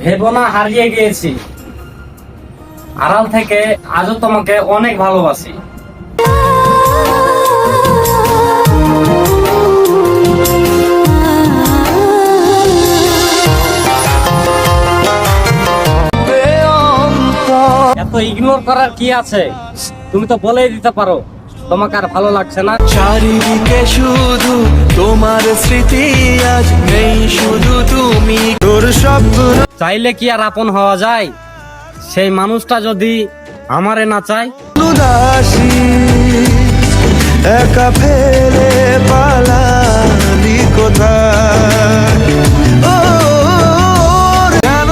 ভেবো না হারিয়ে গিয়েছি, আড়াল থেকে আজও তোমাকে অনেক ভালোবাসি। এত ইগনোর করার কি আছে? তুমি তো বলেই দিতে পারো তোমাকে আর ভালো লাগছে না। চারিদিকে শুধু তোমার স্মৃতি, আজ নেই শুধু তুমি। তোর স্বপ্ন চাইলে কি আর আপন হওয়া যায়? সেই মানুষটা যদি আমারে না চায়। উদাসী একা ফেলে পালালি কোথায়? ও কেন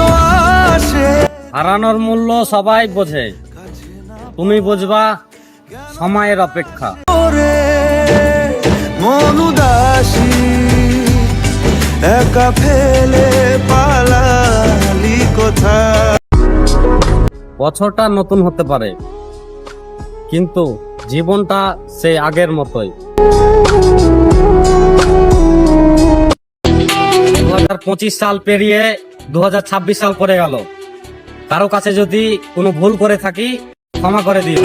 আসে হারানোর মূল্য সবাই বোঝে, তুমি বুঝবা সময়ের অপেক্ষা। ওরে মন উদাসী একা ফেলে পালালি কোথায়? বছরটা নতুন হতে পারে, কিন্তু জীবনটা সেই আগের মতোই। 2025 সাল পেরিয়ে 2026 সাল পড়ে গেল। কারো কাছে যদি কোনো ভুল করে থাকি ক্ষমা করে দিও।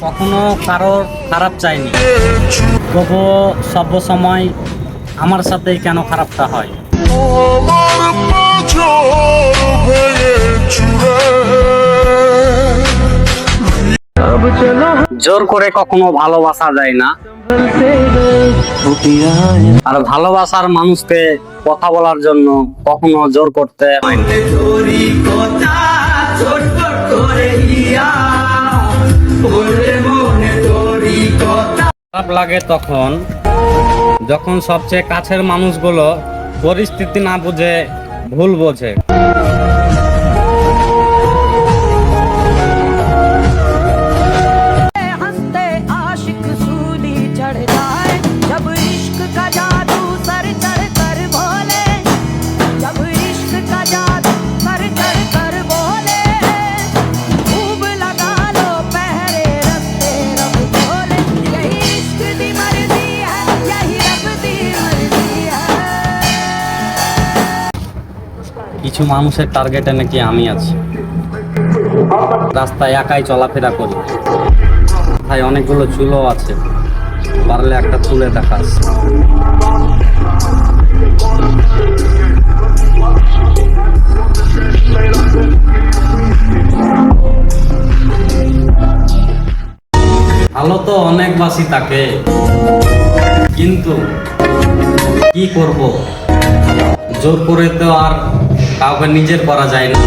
কখনো কারোর খারাপ চাইনি, তবুও সব সময় আমার সাথেই কেন খারাপটা হয়? জোর করে কখনো ভালোবাসা যায় না, আর ভালোবাসার মানুষকে কথা বলার জন্য কখনো জোর করতে হয় না। খারাপ লাগে তখন যখন সবচেয়ে কাছের মানুষগুলো পরিস্থিতি না বুঝে ভুল বোঝে। हंसते आशिक सूली चढ़ जाए, जब इश्क का जादू सर चढ़ कर बोले, जब इश्क का जादू सर चढ़ कर बोले, खूब लगा लो पहरे रस्ते रब खोले, यही इश्क दी मर्जी है, यही रब दी मर्जी है। কিছু মানুষের টার্গেটে নাকি আমি আছি। রাস্তায় একাই চলাফেরা করি, তাই অনেকগুলো চুলও আছে, পারলে একটা তুলে দেখাস। ভালো তো অনেক বাসি তাকে, কিন্তু কি করব, জোর করে তো আর কাউকে নিজের করা যায় না।